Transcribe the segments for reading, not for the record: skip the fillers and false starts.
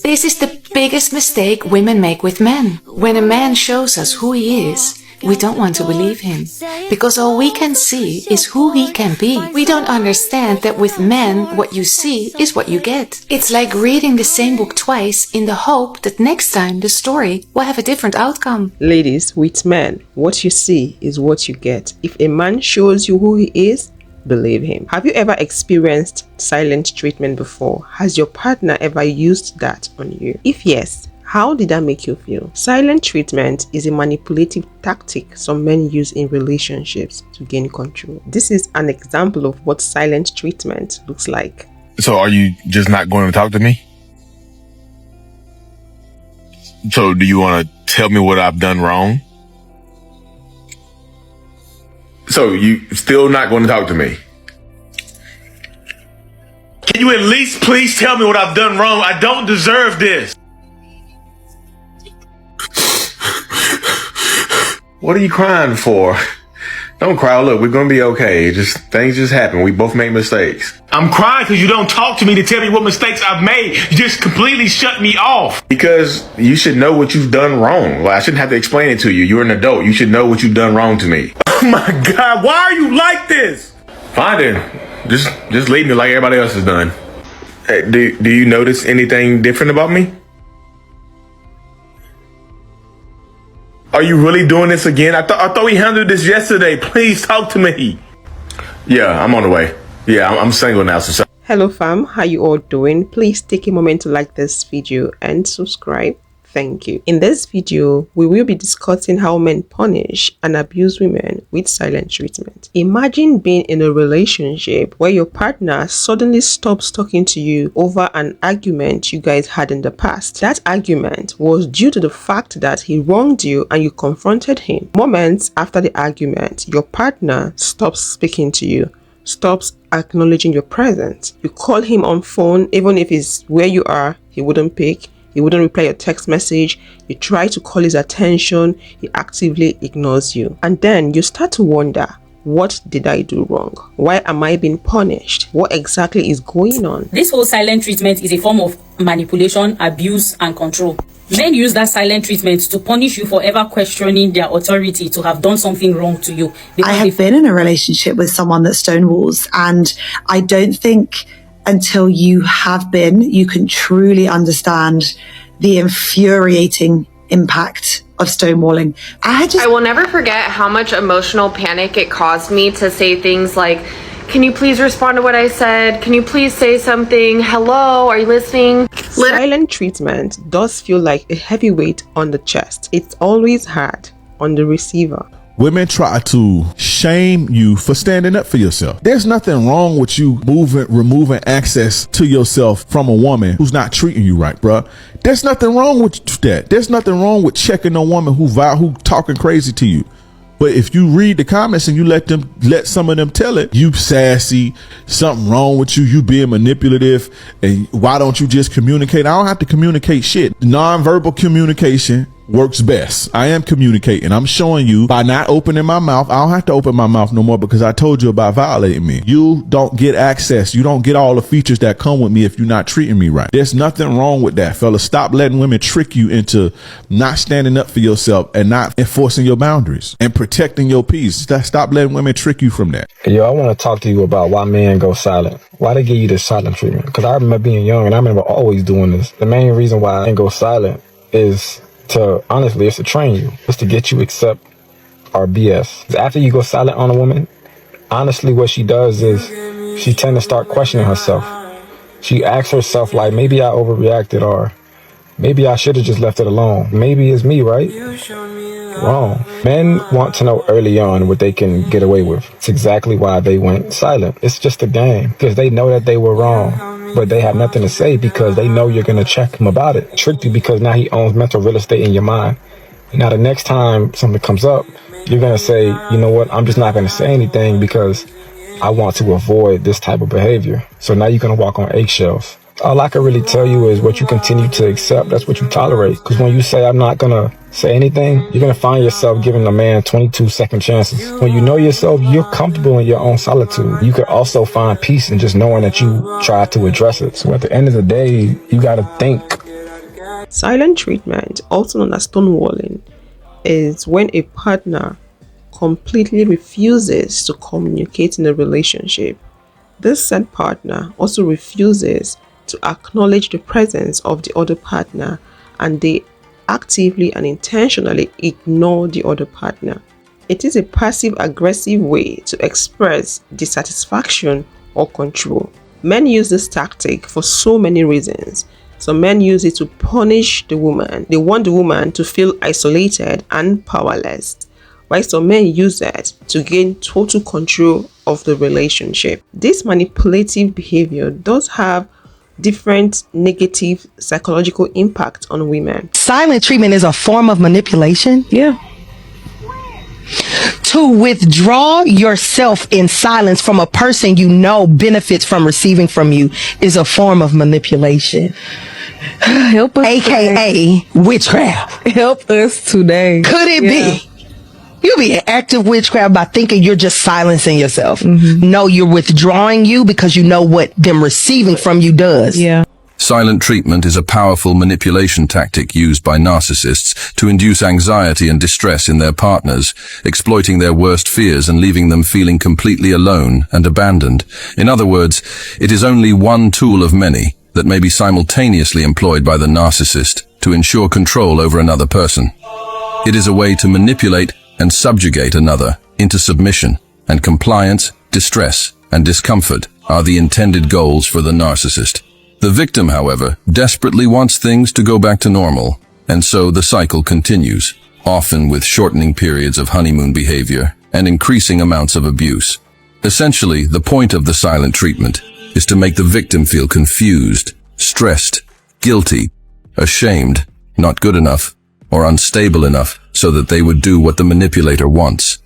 This is the biggest mistake women make with men. When a man shows us who he is, we don't want to believe him, because all we can see is who he can be. We don't understand that with men, what you see is what you get. It's like reading the same book twice in the hope that next time the story will have a different outcome. Ladies, with men, what you see is what you get. If a man shows you who he is, believe him. Have you ever experienced silent treatment before? Has your partner ever used that on you? If yes, how did that make you feel? Silent treatment is a manipulative tactic some men use in relationships to gain control. This is an example of what silent treatment looks like. So are you just not going to talk to me? So do you want to tell me what I've done wrong? So you still not going to talk to me? Can you at least please tell me what I've done wrong? I don't deserve this. What are you crying for? Don't cry. Look, we're going to be okay. Things just happen. We both make mistakes. I'm crying because you don't talk to me to tell me what mistakes I've made. You just completely shut me off. Because you should know what you've done wrong. Well, I shouldn't have to explain it to you. You're an adult. You should know what you've done wrong to me. Oh my God. Why are you like this? Fine then. Just leave me like everybody else has done. Hey, do you notice anything different about me? Are you really doing this again? I thought we handled this yesterday. Please talk to me. Yeah, I'm on the way. Yeah, I'm single now. So. Hello fam, how you all doing? Please take a moment to like this video and subscribe. Thank you. In this video, we will be discussing how men punish and abuse women with silent treatment. Imagine being in a relationship where your partner suddenly stops talking to you over an argument you guys had in the past. That argument was due to the fact that he wronged you and you confronted him. Moments after the argument, your partner stops speaking to you, stops acknowledging your presence. You call him on phone, even if it's where you are, he wouldn't pick. He wouldn't reply your text message. You try to call his attention. He actively ignores you. And then you start to wonder, what did I do wrong? Why am I being punished? What exactly is going on? This whole silent treatment is a form of manipulation, abuse, and control. Men use that silent treatment to punish you for ever questioning their authority to have done something wrong to you. I have been in a relationship with someone that stonewalls, and I don't think until you have been, you can truly understand the infuriating impact of stonewalling. I will never forget how much emotional panic it caused me to say things like, can you please respond to what I said? Can you please say something? Hello, are you listening? Silent treatment does feel like a heavy weight on the chest. It's always hard on the receiver. Women try to shame you for standing up for yourself. There's nothing wrong with you removing access to yourself from a woman who's not treating you right, bruh. There's nothing wrong with that. There's nothing wrong with checking a woman who talking crazy to you. But if you read the comments and you let some of them tell it, you sassy, something wrong with you, you being manipulative, and why don't you just communicate? I don't have to communicate shit. Nonverbal communication works best. I am communicating. I'm showing you by not opening my mouth. I don't have to open my mouth no more because I told you about violating me. You don't get access. You don't get all the features that come with me if you're not treating me right. There's nothing wrong with that, fella. Stop letting women trick you into not standing up for yourself and not enforcing your boundaries and protecting your peace. Stop letting women trick you from that. Yo, I want to talk to you about why men go silent. Why they give you this silent treatment? Because I remember being young and I remember always doing this. The main reason why men go silent is honestly, it's to train you. It's to get you to accept our BS. After you go silent on a woman, honestly, what she does is she tend to start questioning herself. She asks herself, like, maybe I overreacted, or maybe I should have just left it alone. Maybe it's me, right? Wrong. Men want to know early on what they can get away with. It's exactly why they went silent. It's just a game, because they know that they were wrong. But they have nothing to say because they know you're going to check him about it. Tricked you because now he owns mental real estate in your mind. Now the next time something comes up, you're going to say, you know what, I'm just not going to say anything because I want to avoid this type of behavior. So now you're going to walk on eggshells. All I can really tell you is what you continue to accept, that's what you tolerate. Because when you say, I'm not going to say anything, you're going to find yourself giving a man 22 second chances. When you know yourself, you're comfortable in your own solitude. You could also find peace in just knowing that you tried to address it. So at the end of the day, you got to think Silent treatment, also known as stonewalling, is when a partner completely refuses to communicate in a relationship. This said partner also refuses to acknowledge the presence of the other partner, and they actively and intentionally ignore the other partner. It is a passive-aggressive way to express dissatisfaction or control. Men use this tactic for so many reasons. Some men use it to punish the woman. They want the woman to feel isolated and powerless, while some men use that to gain total control of the relationship. This manipulative behavior does have different negative psychological impact on women. Silent treatment is a form of manipulation. Yeah. To withdraw yourself in silence from a person you know benefits from receiving from you is a form of manipulation. Help us AKA witchcraft. Help us today. Could it be? You be an active witchcraft by thinking you're just silencing yourself. No, you're withdrawing you because you know what them receiving from you does. Yeah. Silent treatment is a powerful manipulation tactic used by narcissists to induce anxiety and distress in their partners, exploiting their worst fears and leaving them feeling completely alone and abandoned. In other words, it is only one tool of many that may be simultaneously employed by the narcissist to ensure control over another person. It is a way to manipulate and subjugate another into submission, and compliance, distress, and discomfort are the intended goals for the narcissist. The victim, however, desperately wants things to go back to normal, and so the cycle continues, often with shortening periods of honeymoon behavior and increasing amounts of abuse. Essentially, the point of the silent treatment is to make the victim feel confused, stressed, guilty, ashamed, not good enough, or unstable enough so that they would do what the manipulator wants.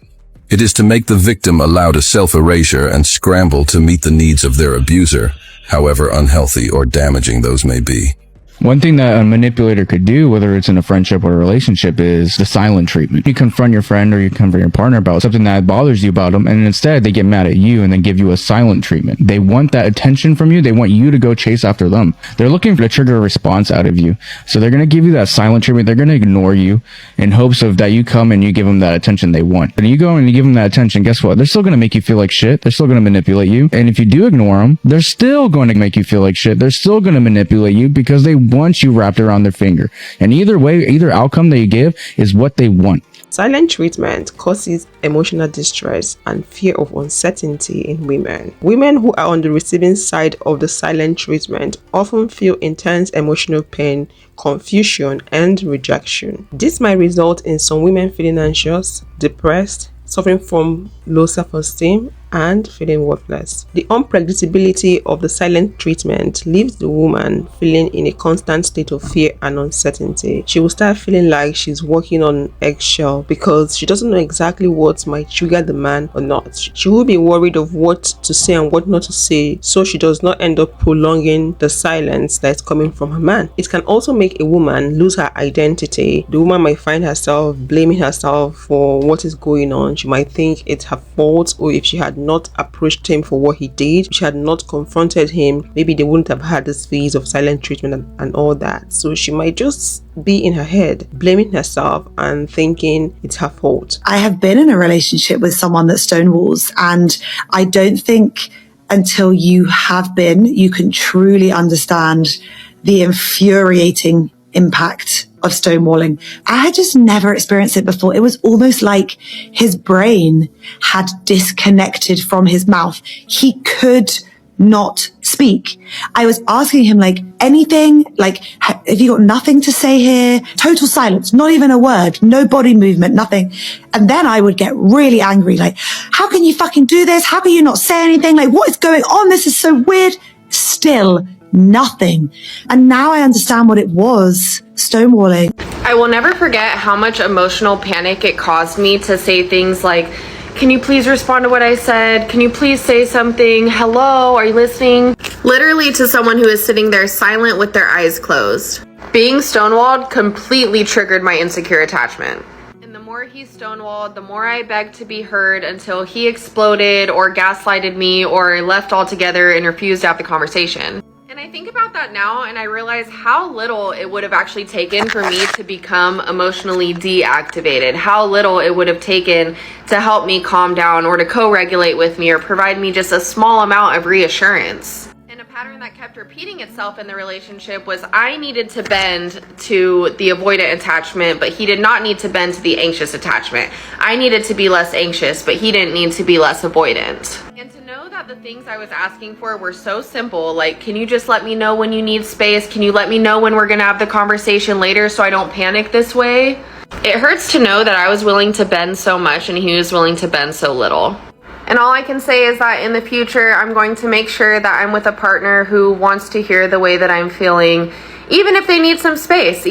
It is to make the victim allow to self-erasure and scramble to meet the needs of their abuser, however unhealthy or damaging those may be. One thing that a manipulator could do, whether it's in a friendship or a relationship, is the silent treatment. You confront your friend or you confront your partner about something that bothers you about them, and instead they get mad at you and then give you a silent treatment. They want that attention from you. They want you to go chase after them. They're looking to trigger a response out of you. So they're going to give you that silent treatment. They're going to ignore you in hopes of that you come and you give them that attention they want. And you go and you give them that attention, guess what? They're still going to make you feel like shit. They're still going to manipulate you. And if you do ignore them, they're still going to make you feel like shit. They're still going to manipulate you because they want you wrapped around their finger. And either way, either outcome that you give is what they want. Silent treatment causes emotional distress and fear of uncertainty in women. Women who are on the receiving side of the silent treatment often feel intense emotional pain, confusion, and rejection. This might result in some women feeling anxious, depressed, suffering from low self-esteem, and feeling worthless. The unpredictability of the silent treatment leaves the woman feeling in a constant state of fear and uncertainty. She will start feeling like she's walking on eggshell because she doesn't know exactly what might trigger the man or not. She will be worried of what to say and what not to say, so she does not end up prolonging the silence that's coming from her man. It can also make a woman lose her identity. The woman might find herself blaming herself for what is going on. She might think it's her fault, or if she had not approached him for what he did, if she had not confronted him, maybe they wouldn't have had this phase of silent treatment and all that. So she might just be in her head blaming herself and thinking it's her fault. I have been in a relationship with someone that stonewalls, and I don't think until you have been, you can truly understand the infuriating impact of stonewalling. I had just never experienced it before. It was almost like his brain had disconnected from his mouth. He could not speak. I was asking him like anything, like, have you got nothing to say here? Total silence, not even a word, no body movement, nothing. And then I would get really angry, like, how can you fucking do this? How can you not say anything? Like, what is going on? This is so weird. Still nothing. And now I understand what it was, stonewalling. I will never forget how much emotional panic it caused me to say things like, can you please respond to what I said? Can you please say something? Hello, are you listening? Literally to someone who is sitting there silent with their eyes closed. Being stonewalled completely triggered my insecure attachment. And the more he stonewalled, the more I begged to be heard until he exploded or gaslighted me or left altogether and refused to have the conversation. And I think about that now and I realize how little it would have actually taken for me to become emotionally deactivated, how little it would have taken to help me calm down or to co-regulate with me or provide me just a small amount of reassurance. And a pattern that kept repeating itself in the relationship was I needed to bend to the avoidant attachment, but he did not need to bend to the anxious attachment. I needed to be less anxious, but he didn't need to be less avoidant. And to know that the things I was asking for were so simple, like, can you just let me know when you need space? Can you let me know when we're gonna have the conversation later so I don't panic this way? It hurts to know that I was willing to bend so much and he was willing to bend so little. And all I can say is that in the future, I'm going to make sure that I'm with a partner who wants to hear the way that I'm feeling. Even if they need some space,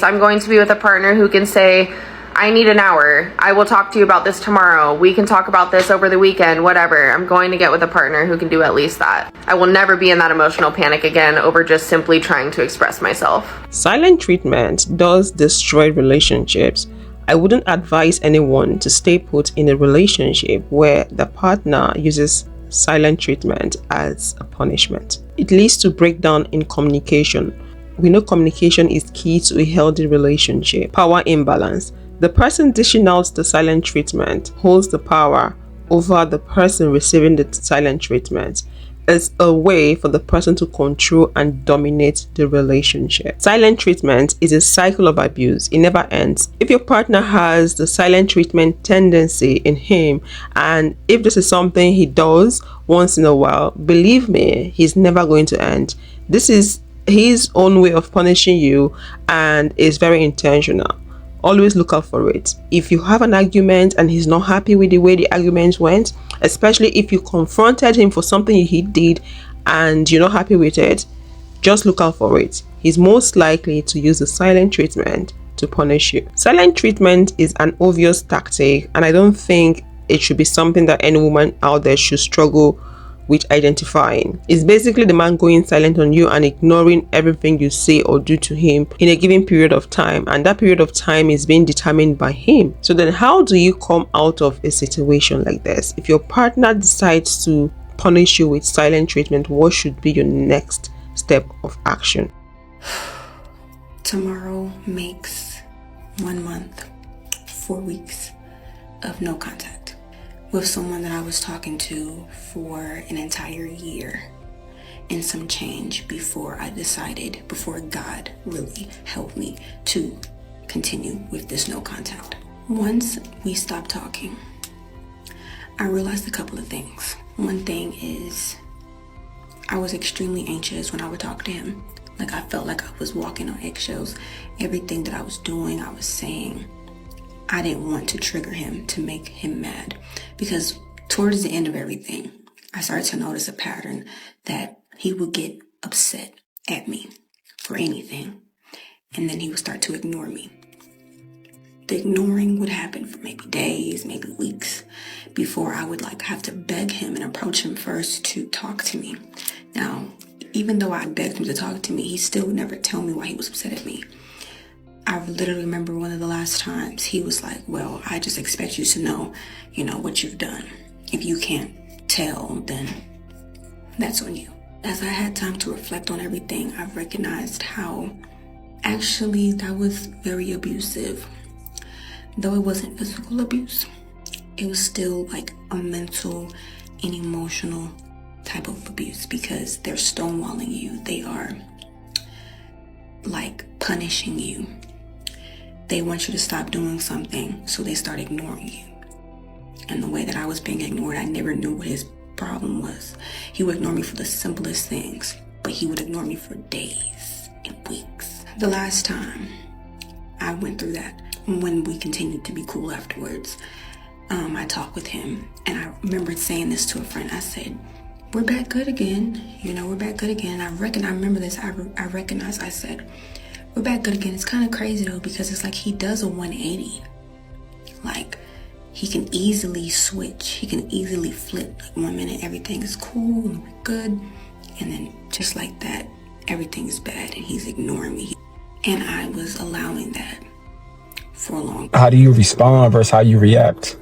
I'm going to be with a partner who can say, I need an hour. I will talk to you about this tomorrow. We can talk about this over the weekend, whatever. I'm going to get with a partner who can do at least that. I will never be in that emotional panic again over just simply trying to express myself. Silent treatment does destroy relationships. I wouldn't advise anyone to stay put in a relationship where the partner uses silent treatment as a punishment. It leads to breakdown in communication. We know communication is key to a healthy relationship. Power imbalance. The person dishing out the silent treatment holds the power over the person receiving the silent treatment. It's a way for the person to control and dominate the relationship. Silent treatment is a cycle of abuse. It never ends. If your partner has the silent treatment tendency in him, and if this is something he does once in a while, believe me, he's never going to end. This is his own way of punishing you and is very intentional. Always look out for it. If you have an argument and he's not happy with the way the argument went, especially if you confronted him for something he did and you're not happy with it, just look out for it. He's most likely to use the silent treatment to punish you. Silent treatment is an obvious tactic, and I don't think it should be something that any woman out there should struggle with identifying. It's basically the man going silent on you and ignoring everything you say or do to him in a given period of time, and that period of time is being determined by him. So then how do you come out of a situation like this? If your partner decides to punish you with silent treatment, what should be your next step of action? Tomorrow makes 1 month, 4 weeks of no contact with someone that I was talking to for an entire year and some change before God really helped me to continue with this no contact. Once we stopped talking, I realized a couple of things. One thing is I was extremely anxious when I would talk to him. Like, I felt like I was walking on eggshells. Everything that I was doing, I was saying, I didn't want to trigger him to make him mad, because towards the end of everything, I started to notice a pattern that he would get upset at me for anything, and then he would start to ignore me. The ignoring would happen for maybe days, maybe weeks, before I would have to beg him and approach him first to talk to me. Now, even though I begged him to talk to me, he still would never tell me why he was upset at me. I literally remember one of the last times he was like, well, I just expect you to know, what you've done. If you can't tell, then that's on you. As I had time to reflect on everything, I recognized how actually that was very abusive. Though it wasn't physical abuse, it was still like a mental and emotional type of abuse, because they're stonewalling you. They are like punishing you. They want you to stop doing something, so they start ignoring you. And the way that I was being ignored, I never knew what his problem was. He would ignore me for the simplest things, but he would ignore me for days and weeks. The last time I went through that, when we continued to be cool afterwards, I talked with him, and I remembered saying this to a friend. I said, we're back good again. We're back good again. I remember this. I said, we're back good again. It's kind of crazy though, because it's like he does a 180. Like, he can easily switch. He can easily flip. Like, 1 minute everything is cool and we're good, and then just like that, everything is bad and he's ignoring me. And I was allowing that for a long time. How do you respond versus how you react?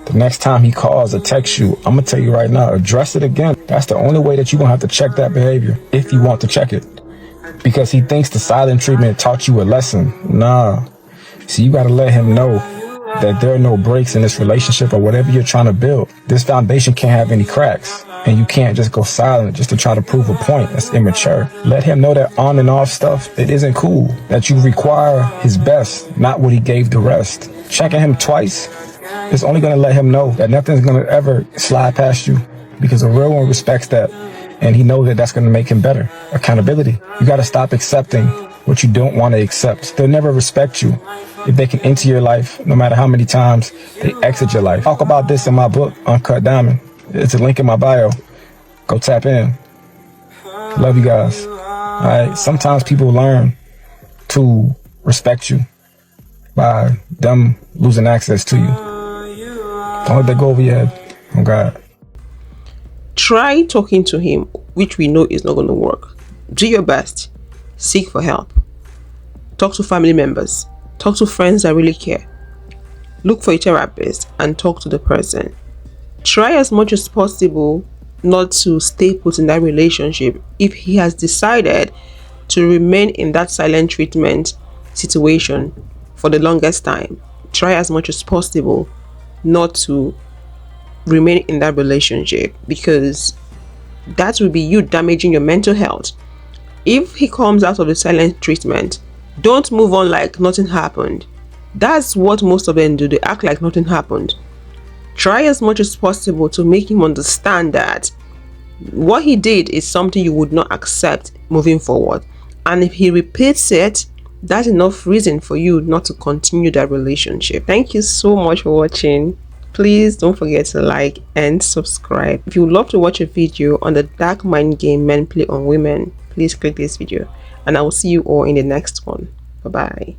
The next time he calls or texts you, I'm gonna tell you right now, address it again. That's the only way that you're going to have to check that behavior if you want to check it. Because he thinks the silent treatment taught you a lesson. Nah. See, you got to let him know that there are no breaks in this relationship or whatever you're trying to build. This foundation can't have any cracks. And you can't just go silent just to try to prove a point. That's immature. Let him know that on and off stuff, it isn't cool. That you require his best, not what he gave the rest. Checking him twice is only going to let him know that nothing's going to ever slide past you, because a real one respects that, and he knows that that's going to make him better. Accountability. You got to stop accepting what you don't want to accept. They'll never respect you if they can enter your life, no matter how many times they exit your life. Talk about this in my book, Uncut Diamond. It's a link in my bio. Go tap in. Love you guys. All right. Sometimes people learn to respect you by them losing access to you. Don't let that go over your head. Oh God. Try talking to him, which we know is not going to work. Do your best. Seek for help. Talk to family members. Talk to friends that really care. Look for a therapist and talk to the person. Try as much as possible not to stay put in that relationship if he has decided to remain in that silent treatment situation for the longest time. Try as much as possible not to remain in that relationship, because that will be you damaging your mental health. If he comes out of the silent treatment, don't move on like nothing happened. That's what most of them do. They act like nothing happened. Try as much as possible to make him understand that what he did is something you would not accept moving forward. And if he repeats it, that's enough reason for you not to continue that relationship. Thank you so much for watching. Please don't forget to like and subscribe. If you would love to watch a video on the dark mind game men play on women, please click this video. And I will see you all in the next one. Bye-bye.